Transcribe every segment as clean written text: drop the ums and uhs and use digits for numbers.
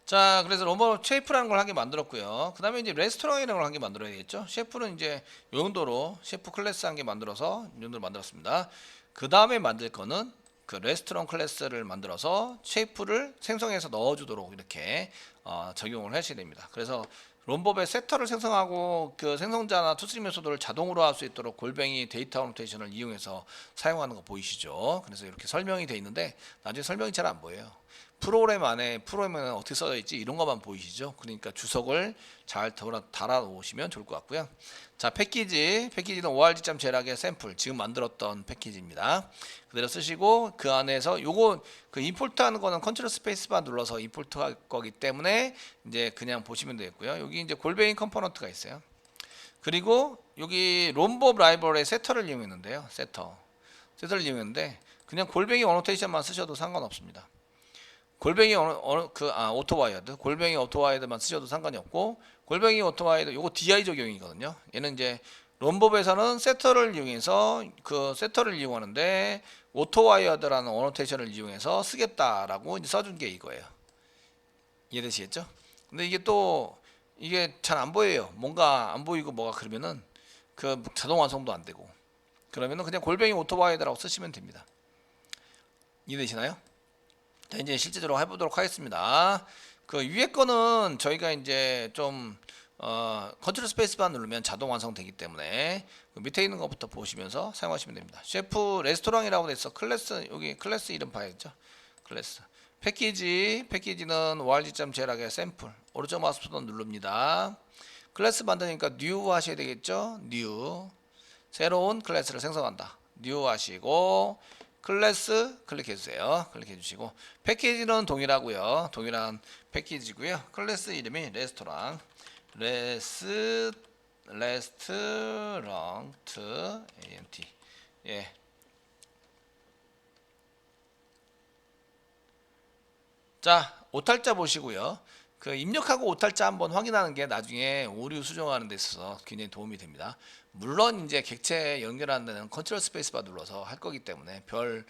자, 그래서 롬버 쉐이프라는 걸 한 개 만들었고요. 그 다음에 이제 레스토랑이라는 걸 한 개 만들어야 되겠죠. 셰프는 이제 요 정도로 셰프 클래스 한 개 만들어서 이 정도로 만들었습니다. 그 다음에 만들 거는 그 레스토랑 클래스를 만들어서 셰프를 생성해서 넣어주도록 이렇게 적용을 하셔야 됩니다. 그래서 롬법의 세터를 생성하고 그 생성자나 투스림 요소들을 자동으로 할 수 있도록 골뱅이 데이터 오너테이션을 이용해서 사용하는 거 보이시죠? 그래서 이렇게 설명이 돼 있는데 나중에 설명이 잘 안 보여요. 프로그램 안에 프로그램에는 어떻게 써져 있지 이런 것만 보이시죠? 그러니까 주석을 잘 달아 놓으시면 좋을 것 같고요. 자, 패키지는 org.jl하게 샘플 지금 만들었던 패키지입니다. 그대로 쓰시고 그 안에서 요거 그 임포트 하는 거는 컨트롤 스페이스바 눌러서 임포트 할 거기 때문에 이제 그냥 보시면 되겠고요. 여기 이제 골뱅이 컴포넌트가 있어요. 그리고 여기 롬법 라이브러리의 세터를 이용했는데요. 세터를 이용했는데 그냥 골뱅이 어노테이션만 쓰셔도 상관없습니다. 골뱅이 오토와이어드 골뱅이 오토와이어드만 쓰셔도 상관이 없고 골뱅이 오토와이어드 요거 DI 적용이거든요. 얘는 이제 롬법에서는 세터를 이용해서 그 세터를 이용하는데 오토와이어드라는 어노테이션을 이용해서 쓰겠다라고 이제 써준 게 이거예요. 이해되시겠죠? 근데 이게 또 이게 잘 안 보여요. 뭔가 안 보이고 뭐가 그러면은 그 자동 완성도 안 되고 그러면은 그냥 골뱅이 오토와이어드라고 쓰시면 됩니다. 이해되시나요? 자, 이제 실제적으로 해보도록 하겠습니다. 그 위에 거는 저희가 이제 좀 컨트롤 스페이스바 누르면 자동 완성되기 때문에 그 밑에 있는 것부터 보시면서 사용하시면 됩니다. 셰프 레스토랑이라고 돼서 클래스 여기 클래스 이름 봐야겠죠. 클래스 패키지는 org.jl하게 샘플 오른쪽 마우스 버튼 누릅니다. 클래스 만드니까 new 하셔야 되겠죠. new 새로운 클래스를 생성한다. new 하시고 클래스 클릭해주세요. 클릭해주시고 패키지는 동일하고요. 동일한 패키지고요. 클래스 이름이 레스토랑 레스토랑트 AMT 예. 자, 오탈자 보시고요. 그 입력하고 오탈자 한번 확인하는 게 나중에 오류 수정하는 데 있어서 굉장히 도움이 됩니다. 물론 이제 객체 연결하는 데는 컨트롤 스페이스바 눌러서 할 거기 때문에 그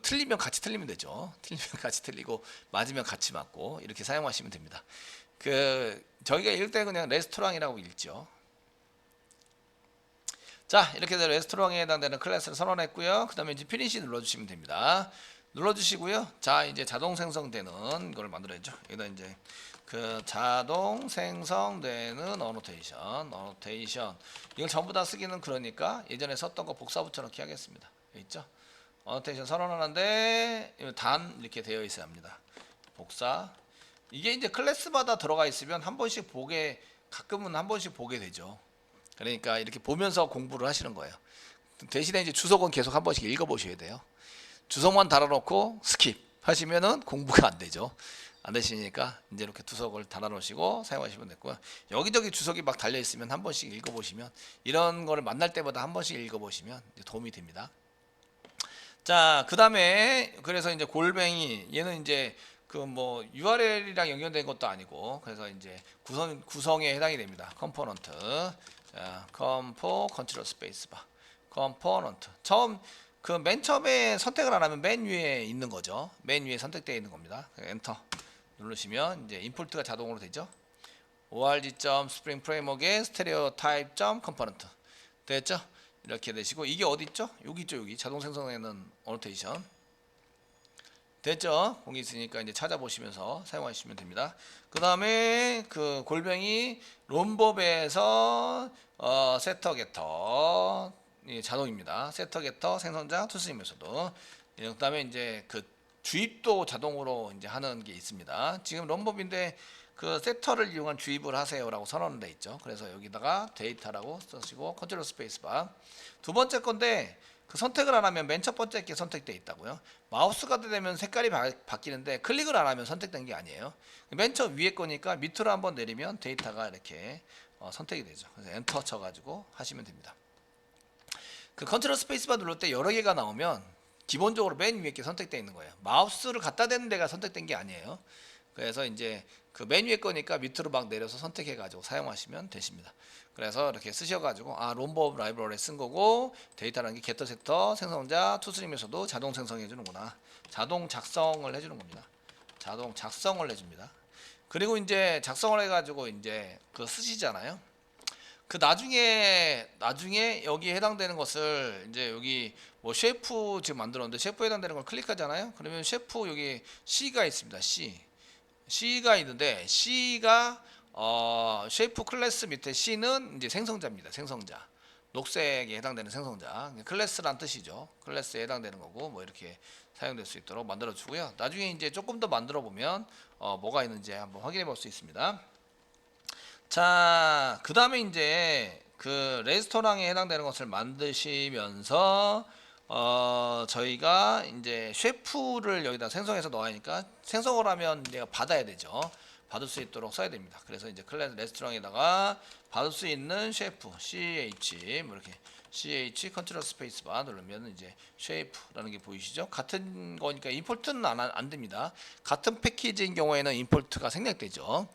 틀리면 같이 틀리면 되죠. 틀리면 같이 틀리고 맞으면 같이 맞고 이렇게 사용하시면 됩니다. 그 저희가 읽을 때 그냥 레스토랑이라고 읽죠. 자, 이렇게 해서 레스토랑에 해당되는 클래스를 선언했고요. 그 다음에 이제 피니시 눌러주시면 됩니다. 눌러주시고요. 자, 이제 자동 생성되는 걸 만들어야죠. 여기다 이제 그 자동 생성되는 어노테이션 이걸 전부 다 쓰기는 그러니까 예전에 썼던 거 복사 붙여넣기 하겠습니다. 여기 있죠? 어노테이션 선언하는데 단 이렇게 되어 있어야 합니다. 복사 이게 이제 클래스마다 들어가 있으면 한 번씩 가끔은 한 번씩 보게 되죠. 그러니까 이렇게 보면서 공부를 하시는 거예요. 대신에 이제 주석은 계속 한 번씩 읽어보셔야 돼요. 주석만 달아놓고 스킵 하시면은 공부가 안 되죠. 안 되시니까 이제 이렇게 주석을 달아놓으시고 사용하시면 됐고요. 여기저기 주석이 막 달려 있으면 한 번씩 읽어보시면 이런 거를 만날 때마다 한 번씩 읽어보시면 도움이 됩니다. 자, 그 다음에 그래서 이제 골뱅이 얘는 이제 그 뭐 URL이랑 연결된 것도 아니고 그래서 이제 구성에 해당이 됩니다. 컴포넌트 자, 컨트롤 스페이스바 컴포넌트 맨 처음에 선택을 안 하면 맨 위에 있는 거죠. 맨 위에 선택되어 있는 겁니다. 엔터 누르시면 이제 임포트가 자동으로 되죠. org.springframework의 stereotype.component 됐죠? 이렇게 되시고 이게 어디 있죠? 여기 있죠. 여기 자동 생성되는 어노테이션 됐죠? 공이 있으니까 이제 찾아보시면서 사용하시면 됩니다. 그 다음에 그 골뱅이 롬법에서 세터 게터 자동입니다. 세터 게터 생성자 투스림 요소도 그 다음에 이제 그 주입도 자동으로 이제 하는 게 있습니다. 지금 롬법인데 그 세터를 이용한 주입을 하세요라고 선언은 돼 있죠. 그래서 여기다가 데이터라고 쓰시고 컨트롤 스페이스바 두 번째 건데 그 선택을 안 하면 맨 첫 번째 게 선택되어 있다고요. 마우스가 되면 색깔이 바뀌는데 클릭을 안 하면 선택된 게 아니에요. 맨 처음 위에 거니까 밑으로 한번 내리면 데이터가 이렇게 선택이 되죠. 그래서 엔터 쳐가지고 하시면 됩니다. 그 컨트롤 스페이스바 누를 때 여러 개가 나오면 기본적으로 맨 위에 게 선택되어 있는 거예요. 마우스를 갖다 대는 데가 선택된 게 아니에요. 그래서 이제 그 맨 위에 거니까 밑으로 막 내려서 선택해 가지고 사용하시면 되십니다. 그래서 이렇게 쓰셔 가지고 롬법 라이브러리 쓴 거고 데이터라는 게 게터 세터 생성자 투스림에서도 자동 생성해 주는구나. 자동 작성을 해 주는 겁니다. 자동 작성을 해 줍니다. 그리고 이제 작성을 해가지고 이제 그 쓰시잖아요. 그 나중에 여기에 해당되는 것을 이제 여기 뭐 셰프 지금 만들었는데 셰프에 해당되는 걸 클릭하잖아요. 그러면 셰프 여기 C가 있습니다. C가 있는데 C가 셰프 클래스 밑에 C는 이제 생성자입니다. 생성자. 녹색에 해당되는 생성자. 클래스란 뜻이죠. 클래스에 해당되는 거고 뭐 이렇게 사용될 수 있도록 만들어 주고요. 나중에 이제 조금 더 만들어 보면 뭐가 있는지 한번 확인해 볼 수 있습니다. 자, 그 다음에 이제 그 레스토랑에 해당되는 것을 만드시면서 저희가 이제 셰프를 여기다 생성해서 넣어야 하니까 생성을 하면 내가 받아야 되죠. 받을 수 있도록 써야 됩니다. 그래서 이제 클래스 레스토랑에다가 받을 수 있는 셰프 CH 뭐 이렇게 CH 컨트롤 스페이스 바 누르면 이제 셰프라는 게 보이시죠? 같은 거니까 임포트는 안 됩니다. 같은 패키지인 경우에는 임포트가 생략되죠.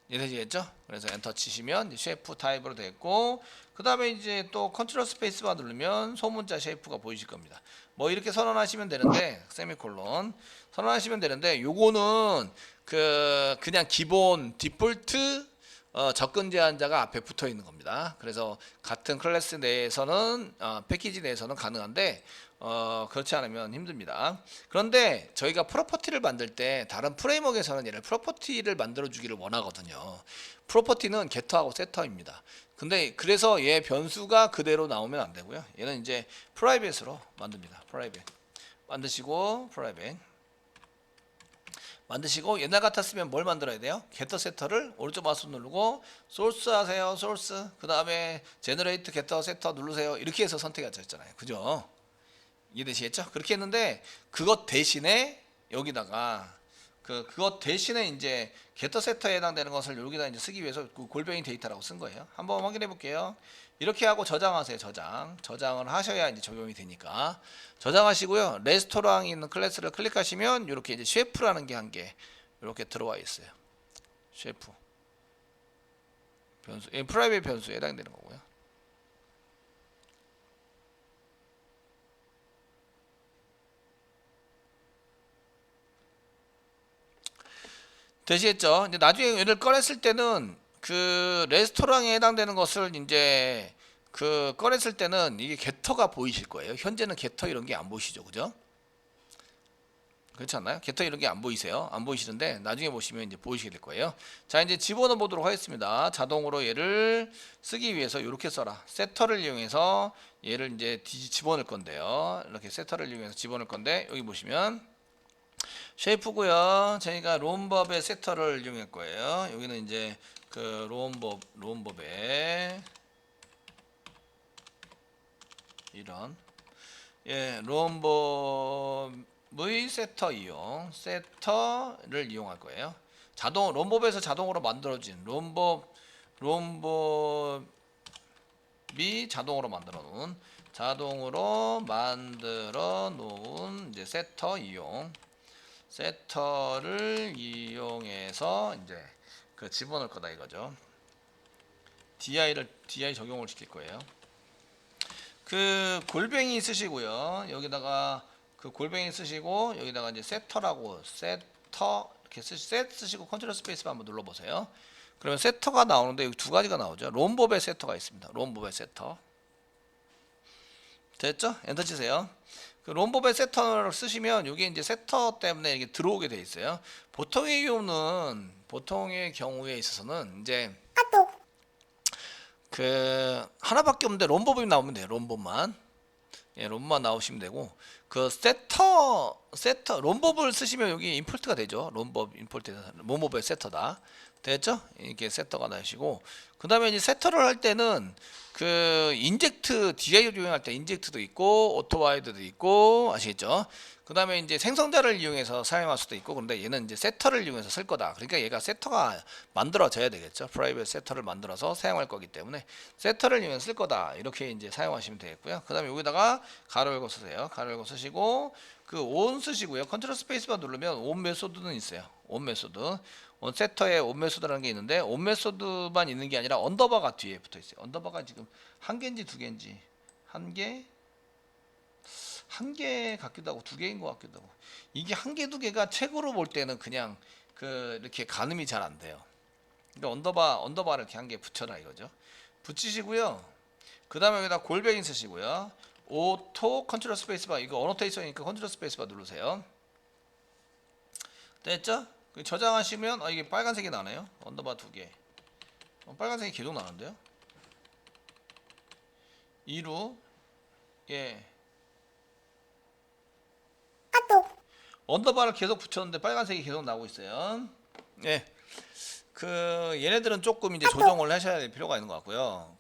이해되시겠죠? 그래서 엔터 치시면 셰프 타입으로 됐고 그 다음에 이제 또 컨트롤 스페이스바 누르면 소문자 셰프가 보이실 겁니다. 뭐 이렇게 선언하시면 되는데 세미콜론 선언하시면 되는데 요거는 그냥 기본 디폴트 접근 제한자가 앞에 붙어 있는 겁니다. 그래서 같은 클래스 내에서는 패키지 내에서는 가능한데 그렇지 않으면 힘듭니다. 그런데 저희가 프로퍼티를 만들 때 다른 프레임워크에서는 얘를 프로퍼티를 만들어 주기를 원하거든요. 프로퍼티는 게터하고 세터입니다. 근데 그래서 얘 변수가 그대로 나오면 안 되고요. 얘는 이제 프라이빗으로 만듭니다. 프라이빗 만드시고 프라이빗 만드시고 옛날 같았으면 뭘 만들어야 돼요? 게터 세터를 오른쪽 마우스 누르고 소스 하세요. 소스 그 다음에 제너레이트 게터 세터 누르세요. 이렇게 해서 선택하셨잖아요. 그죠? 이해되시겠죠? 그렇게 했는데 그것 대신에 여기다가 그것 대신에 이제 게터 세터에 해당되는 것을 여기다 이제 쓰기 위해서 그 골뱅이 데이터라고 쓴 거예요. 한번 확인해 볼게요. 이렇게 하고 저장하세요. 저장을 하셔야 이제 적용이 되니까 저장하시고요. 레스토랑에 있는 클래스를 클릭하시면 이렇게 이제 셰프라는 게 한 개 이렇게 들어와 있어요. 셰프 변수, 프라이빗 변수에 해당되는 거고요. 되시겠죠? 이제 나중에 얘를 꺼냈을 때는 그 레스토랑에 해당되는 것을 이제 꺼냈을 때는 이게 게터가 보이실 거예요. 현재는 게터 이런 게 안 보이시죠, 그죠? 그렇지 않나요? 게터 이런 게 안 보이세요? 안 보이시는데 나중에 보시면 이제 보이시게 될 거예요. 자, 이제 집어넣어 보도록 하겠습니다. 자동으로 얘를 쓰기 위해서 이렇게 써라. 세터를 이용해서 얘를 이제 집어넣을 건데요. 이렇게 세터를 이용해서 집어넣을 건데 여기 보시면 쉐이프고요. 저희가 롬법의 세터를 이용할 거예요. 여기는 이제 그 롬법의 이런 롬법의 세터를 이용할 거예요. 롬법에서 자동으로 만들어진 롬법이 자동으로 만들어 놓은 이제 세터를 이용해서 이제 집어넣을 거다 이거죠. DI 적용을 시킬 거예요. 골뱅이 쓰시고요. 여기다가 골뱅이 쓰시고 여기다가 이제 세터 이렇게 쓰시고 컨트롤 스페이스 한번 눌러 보세요. 그러면 세터가 나오는데 여기 두 가지가 나오죠. 롬법의 세터가 있습니다. 롬법의 세터. 됐죠? 엔터 치세요. 롬법의 세터를 쓰시면 이게 이제 세터 때문에 이게 들어오게 돼 있어요. 보통의 경우에 있어서는 이제 하나밖에 없는데 롬법이 나오면 돼요. 롬법만 나오시면 되고 롬법을 쓰시면 여기 임포트가 되죠. 롬법의 세터다. 됐죠? 이렇게 세터가 나시고 그 다음에 이제 세터를 할 때는 인젝트 DI를 이용할 때 인젝트도 있고 오토와이드도 있고 아시겠죠? 그 다음에 이제 생성자를 이용해서 사용할 수도 있고 그런데 얘는 이제 세터를 이용해서 쓸 거다. 그러니까 얘가 세터가 만들어져야 되겠죠. 프라이빗 세터를 만들어서 사용할 거기 때문에 세터를 이용해서 쓸 거다. 이렇게 이제 사용하시면 되겠고요. 그 다음에 여기다가 가로 열고 쓰세요. 가로 열고 쓰시고 온 쓰시고요. 컨트롤 스페이스바 누르면 온 메소드는 있어요. 온 메소드. 온 세터에 온 메소드라는 게 있는데 온 메소드만 있는 게 아니라 언더바가 뒤에 붙어 있어요. 언더바가 지금 한 개인지 두 개인지 한 한 개 같기도 하고 두 개인 것 같기도 하고 이게 한 개 두 개가 책으로 볼 때는 그냥 그 이렇게 가늠이 잘 안 돼요. 그러니까 언더바를 이렇게 한 개 붙여라 이거죠. 붙이시고요. 그 다음에 여기다 골뱅이 쓰시고요. 오토 컨트롤 스페이스바 이거 어노테이션이니까 컨트롤 스페이스바 누르세요. 됐죠? 저장하시면 이게 빨간색이 나네요. 언더바 두 개. 빨간색이 계속 나는데요. 2루 예. 언더바를 계속 붙였는데 빨간색이 계속 나오고 있어요. 예. 그 얘네들은 조금 이제 조정을 하셔야 될 필요가 있는 것 같고요.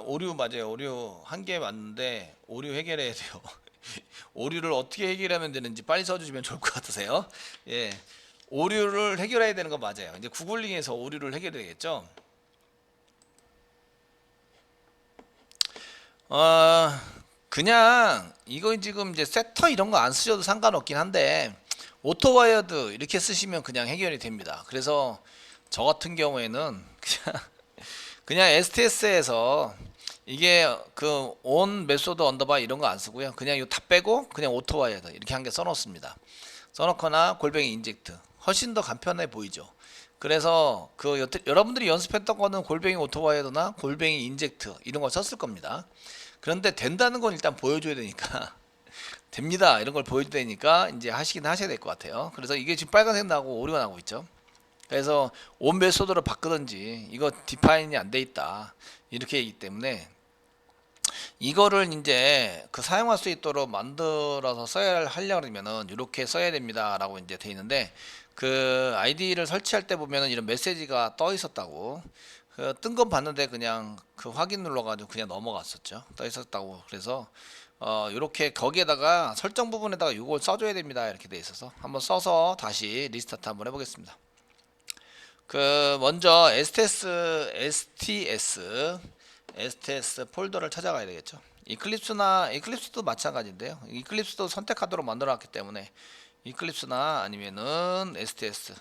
오류 맞아요. 오류 한 개 맞는데 오류 해결해야 돼요. 오류를 어떻게 해결하면 되는지 빨리 써주시면 좋을 것 같으세요. 예. 오류를 해결해야 되는 거 맞아요. 이제 구글링에서 오류를 해결해야겠죠. 그냥 이거 지금 이제 세터 이런 거 안 쓰셔도 상관없긴 한데 오토와이어드 이렇게 쓰시면 그냥 해결이 됩니다. 그래서 저 같은 경우에는 그냥 STS에서 이게 그 온 메소드 언더바 이런 거 안 쓰고요. 그냥 이거 다 빼고 그냥 오토와이어드 이렇게 한 개 써놓습니다. 써놓거나 골뱅이 인젝트 훨씬 더 간편해 보이죠. 그래서 그 여러분들이 연습했던 거는 골뱅이 오토와이어드나 골뱅이 인젝트 이런 걸 썼을 겁니다. 그런데 된다는 건 일단 보여줘야 되니까 됩니다 이런 걸 보여줘야 되니까 이제 하시긴 하셔야 될 것 같아요. 그래서 이게 지금 빨간색 나고 오류가 나고 있죠. 그래서 온 메소드로 바꾸든지 이거 디파인이 안 돼 있다 이렇게 있기 때문에 이거를 이제 그 사용할 수 있도록 만들어서 써야 하려고 그러면은 이렇게 써야 됩니다 라고 이제 돼 있는데 그 아이디를 설치할 때 보면은 이런 메시지가 떠 있었다고 뜬 건 봤는데 그냥 그 확인 눌러가지고 그냥 넘어갔었죠. 떠 있었다고. 그래서 이렇게 거기에다가 설정 부분에다가 이걸 써줘야 됩니다 이렇게 돼 있어서 한번 써서 다시 리스타트 한번 해보겠습니다. 그 먼저 STS 폴더를 찾아가야 되겠죠. 이클립스도 마찬가지인데요. 이클립스도 선택하도록 만들어놨기 때문에 이클립스나 아니면은 STS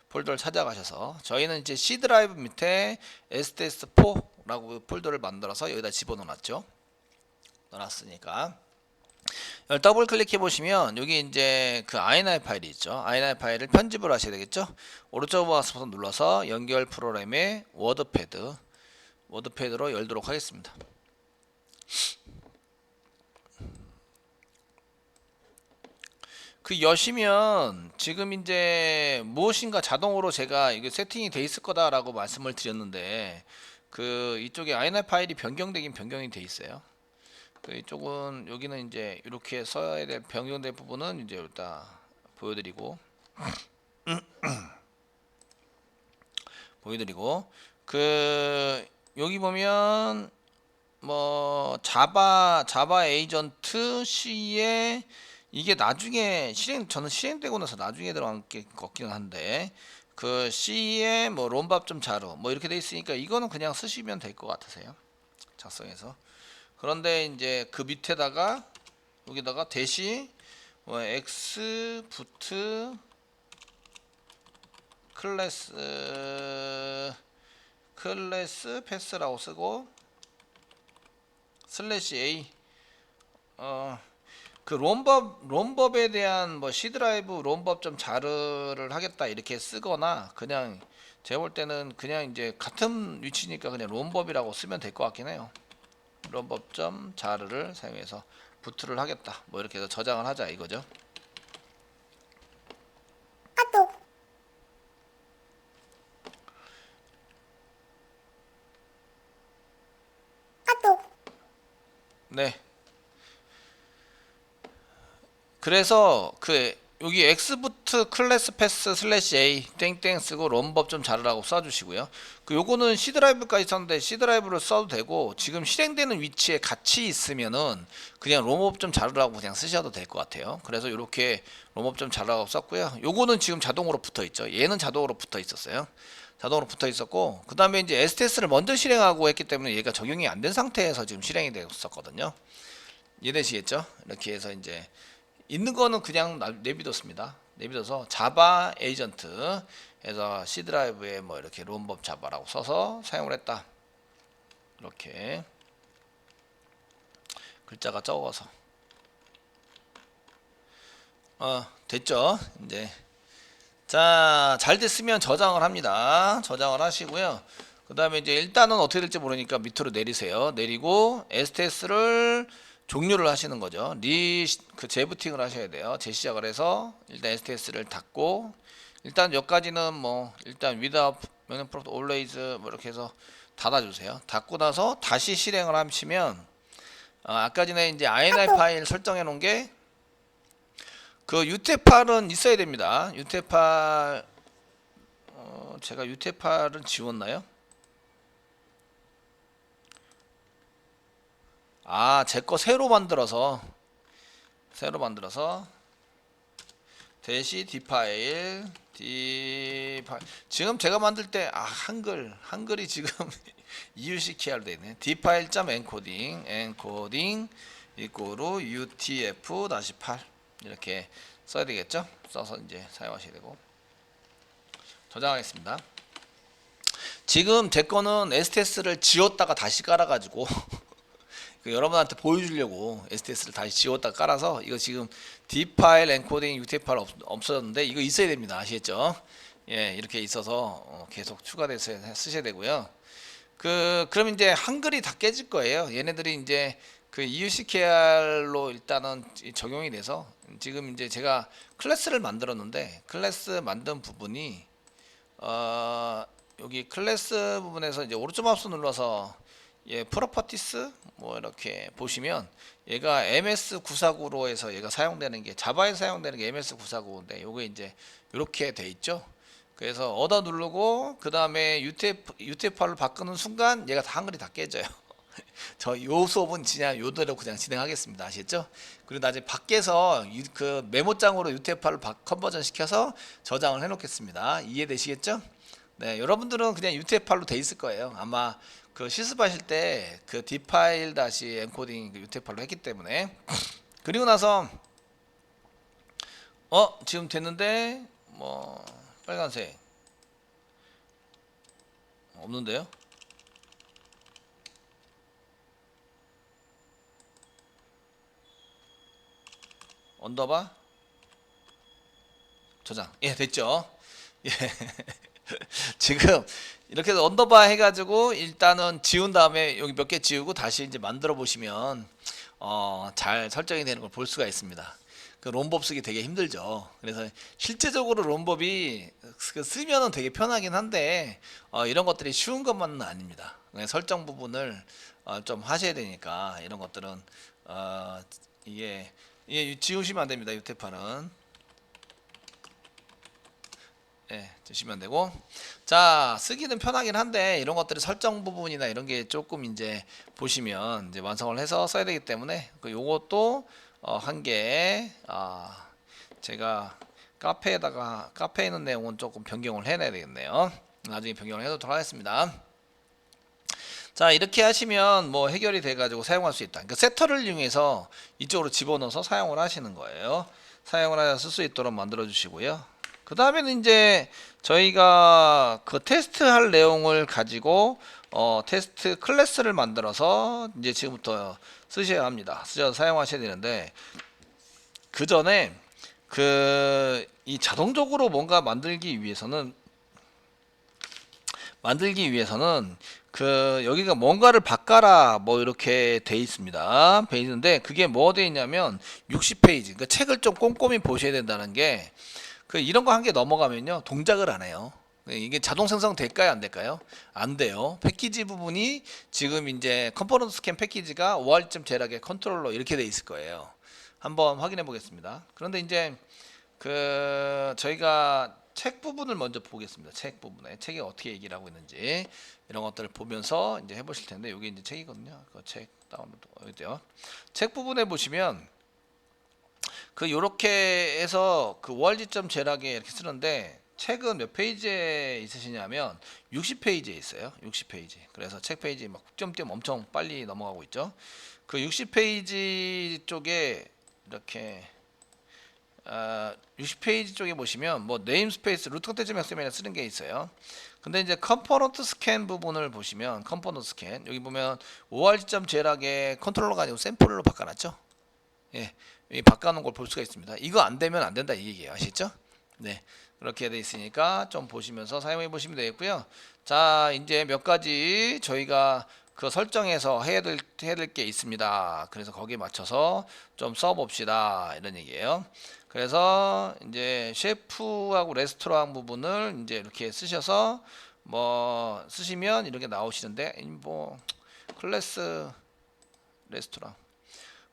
폴더를 찾아가셔서 저희는 이제 C 드라이브 밑에 STS4라고 폴더를 만들어서 여기다 집어넣어놨죠. 넣어놨으니까 여기 더블 클릭해 보시면 여기 이제 그 INI 파일이 있죠. INI 파일을 편집을 하셔야 되겠죠. 오른쪽 마우스 버튼 눌러서 연결 프로그램의 워드패드로 열도록 하겠습니다. 그 여시면 지금 이제 무엇인가 자동으로 제가 이게 세팅이 돼 있을 거다라고 말씀을 드렸는데 그 이쪽에 INI 파일이 변경되긴 변경이 돼 있어요. 그 이쪽은 여기는 이제 이렇게 써야 될 변경된 부분은 이제 일단 보여드리고 그 여기 보면 뭐 자바 에이전트 C에 이게 나중에 저는 실행되고 나서 나중에 들어간 게 같기는 한데 그 C에 뭐 롬밥 좀 자루 뭐 이렇게 돼 있으니까 이거는 그냥 쓰시면 될 것 같으세요. 작성해서. 그런데 이제 그 밑에다가 여기다가 대시 뭐 x 부트 클래스 패스라고 쓰고 슬래시 a 그 롬법에 대한 뭐 C 드라이브 롬법 좀 자르를 하겠다 이렇게 쓰거나 그냥 제가 볼 때는 그냥 이제 같은 위치니까 그냥 롬법이라고 쓰면 될 것 같긴 해요. 롬법 점 자르를 사용해서 부트를 하겠다 뭐 이렇게 해서 저장을 하자 이거죠. 네. 그래서 그 여기 엑스부트 클래스 패스 슬래시 A 땡땡 쓰고 롬법 좀 자르라고 써주시고요. 그 요거는 C 드라이브까지 썼는데 C 드라이브를 써도 되고 지금 실행되는 위치에 같이 있으면은 그냥 롬법 좀 자르라고 그냥 쓰셔도 될 것 같아요. 그래서 이렇게 롬법 좀 자르라고 썼고요. 요거는 지금 자동으로 붙어 있죠. 얘는 자동으로 붙어 있었어요. 자동으로 붙어 있었고 그 다음에 이제 STS를 먼저 실행하고 했기 때문에 얘가 적용이 안 된 상태에서 지금 실행이 됐었거든요. 이해되시겠죠? 이렇게 해서 이제 있는 거는 그냥 내비뒀습니다. 내비둬서 자바 에이전트 해서 C 드라이브에 뭐 이렇게 롬법 자바라고 써서 사용을 했다. 이렇게. 글자가 적어서. 됐죠? 이제 자, 잘 됐으면 저장을 합니다. 저장을 하시고요. 그 다음에 이제 일단은 어떻게 될지 모르니까 밑으로 내리세요. 내리고 STS를 종료를 하시는 거죠. 그 재부팅을 하셔야 돼요. 재시작을 해서 일단 STS를 닫고, 일단 여기까지는 뭐 일단 without prompt always 뭐 이렇게 해서 닫아주세요. 닫고 나서 다시 실행을 하시면 아까 전에 이제 INI 파일 설정해 놓은 게 그 유테팔은 있어야 됩니다. 유테팔 제가 유테팔은 지웠나요? 제 거 새로 만들어서 대시 D 파일 지금 제가 만들 때 한글이 지금 이유시키야로 되어 있네. D 파일 점 엔코딩 이꼬로 UTF-8 이렇게 써야 되겠죠? 써서 이제 사용하셔야 되고, 저장하겠습니다. 지금 제 거는 STS를 지웠다가 다시 깔아가지고 여러분한테 보여주려고 STS를 다시 지웠다가 깔아서, 이거 지금 D 파일 엔코딩 UTF-8 없어졌는데 이거 있어야 됩니다. 아시겠죠? 예, 이렇게 있어서 계속 추가돼서 쓰셔야 되고요. 그럼 이제 한글이 다 깨질 거예요. 얘네들이 이제 그 EUCKR로 일단은 적용이 돼서, 지금 이제 제가 클래스를 만들었는데 클래스 만든 부분이 여기 클래스 부분에서 이제 오른쪽 마우스 눌러서 프로퍼티스 뭐 이렇게 보시면 얘가 MS949로 해서 얘가 사용되는 게, 자바에 사용되는 게 MS949인데 요게 이제 이렇게 돼 있죠. 그래서 얻어 누르고 그 다음에 UTF-8로 바꾸는 순간 얘가 다 한글이 다 깨져요. 저 요 수업은 그냥 요대로 그냥 진행하겠습니다. 아시겠죠? 그리고 나중에 밖에서 그 메모장으로 UTF-8을 컨버전 시켜서 저장을 해 놓겠습니다. 이해되시겠죠? 네, 여러분들은 그냥 UTF-8로 돼 있을 거예요. 아마 그 실습하실 때 그 D 파일 다시 엔코딩 UTF-8로 했기 때문에. 그리고 나서 지금 됐는데 뭐 빨간색 없는데요? 언더바 저장. 예, 됐죠? 예. 지금 이렇게 해서 언더바 해가지고 일단은 지운 다음에 여기 몇 개 지우고 다시 이제 만들어 보시면 잘 설정이 되는 걸 볼 수가 있습니다. 그 롬법 쓰기 되게 힘들죠. 그래서 실제적으로 롬법이 쓰면은 되게 편하긴 한데 이런 것들이 쉬운 것만은 아닙니다. 설정 부분을 좀 하셔야 되니까 이런 것들은 이게 지우시면 안 됩니다. 유테파는 드시면 되고, 자, 쓰기는 편하긴 한데 이런 것들이 설정 부분이나 이런 게 조금 이제 보시면 이제 완성을 해서 써야 되기 때문에 요것도 한 개 제가 카페에 있는 내용은 조금 변경을 해내야 되겠네요. 나중에 변경을 해도록 하겠습니다. 자, 이렇게 하시면 뭐 해결이 돼 가지고 사용할 수 있다. 그러니까 세터를 이용해서 이쪽으로 집어넣어서 사용을 하시는 거예요. 사용을 해서 쓸 수 있도록 만들어 주시고요. 그 다음에는 이제 저희가 그 테스트 할 내용을 가지고 테스트 클래스를 만들어서 이제 지금부터 쓰셔야 합니다. 쓰셔서 사용하셔야 되는데, 그 전에 이 자동적으로 뭔가 만들기 위해서는 여기가 뭔가를 바꿔라 뭐 이렇게 돼 있습니다. 돼 있는데 그게 뭐 돼 있냐면 60페이지. 그러니까 책을 좀 꼼꼼히 보셔야 된다는 게, 이런 거 한 개 넘어가면요 동작을 안 해요. 이게 자동 생성 될까요, 안 될까요? 안 돼요. 패키지 부분이 지금 이제 컴포넌트 스캔 패키지가 5R.점 제락의 컨트롤러 이렇게 돼 있을 거예요. 한번 확인해 보겠습니다. 그런데 이제 저희가 책 부분을 먼저 보겠습니다. 책 부분에 책이 어떻게 얘기를 하고 있는지 이런 것들을 보면서 이제 해보실 텐데, 여기 이제 책이거든요. 그 책 다운로드 어디요? 책 부분에 보시면 요렇게 해서 월지점 제락에 이렇게 쓰는데, 책은 몇 페이지에 있으시냐면 60페이지에 있어요. 60페이지. 그래서 책 페이지 막 점점 엄청 빨리 넘어가고 있죠. 60페이지 쪽에 이렇게 60페이지 쪽에 보시면 뭐 네임스페이스 루트 컨텐츠 맥스맨을 쓰는 게 있어요. 근데 이제 컴포넌트 스캔 부분을 보시면 컴포넌트 스캔 여기 보면 org.jl하게 컨트롤러가 아니고 샘플로 바꿔놨죠. 예, 이 바꿔놓은 걸 볼 수가 있습니다. 이거 안 되면 안 된다 이 얘기예요. 아시죠? 네, 그렇게 돼 있으니까 좀 보시면서 사용해 보시면 되겠고요. 자, 이제 몇 가지 저희가 그 설정해서 해야 될 게 있습니다. 그래서 거기에 맞춰서 좀 써봅시다 이런 얘기예요. 그래서 이제 셰프하고 레스토랑 부분을 이제 이렇게 쓰셔서 뭐 쓰시면 이렇게 나오시는데 뭐 클래스 레스토랑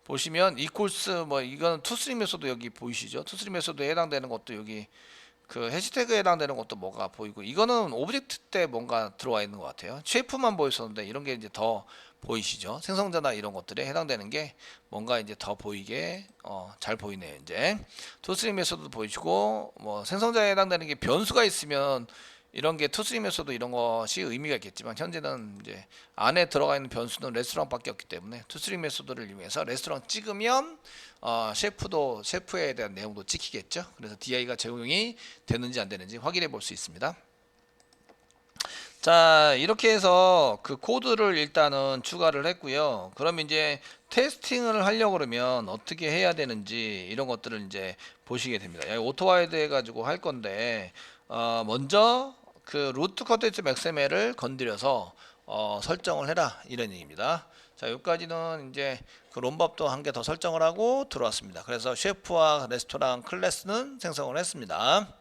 보시면 이콜스 뭐 이건 투스트림에서도 여기 보이시죠? 투스트림에서도 해당되는 것도 여기 그 해시태그에 해당되는 것도 뭐가 보이고 이거는 오브젝트 때 뭔가 들어와 있는 것 같아요. 쉐프만 보였었는데 이런 게 이제 더 보이시죠? 생성자나 이런 것들에 해당되는 게 뭔가 이제 더 보이게 잘 보이네요. 이제 투스트림에서도 보이시고 뭐 생성자에 해당되는 게 변수가 있으면 이런 게 투스트림에서도 이런 것이 의미가 있겠지만 현재는 이제 안에 들어가 있는 변수는 레스토랑밖에 없기 때문에 투스트림 메소드를 이용해서 레스토랑 찍으면 셰프에 대한 내용도 찍히겠죠. 그래서 DI가 적용이 되는지 안 되는지 확인해 볼 수 있습니다. 자, 이렇게 해서 그 코드를 일단은 추가를 했고요. 그럼 이제 테스팅을 하려고 그러면 어떻게 해야 되는지 이런 것들을 이제 보시게 됩니다. 여기 오토와이드 해가지고 할 건데 먼저 그 루트 컨텐츠 맥스멜을 건드려서 설정을 해라 이런 얘기입니다. 자, 여기까지는 이제 그 롬밥도 한 개 더 설정을 하고 들어왔습니다. 그래서 셰프와 레스토랑 클래스는 생성을 했습니다.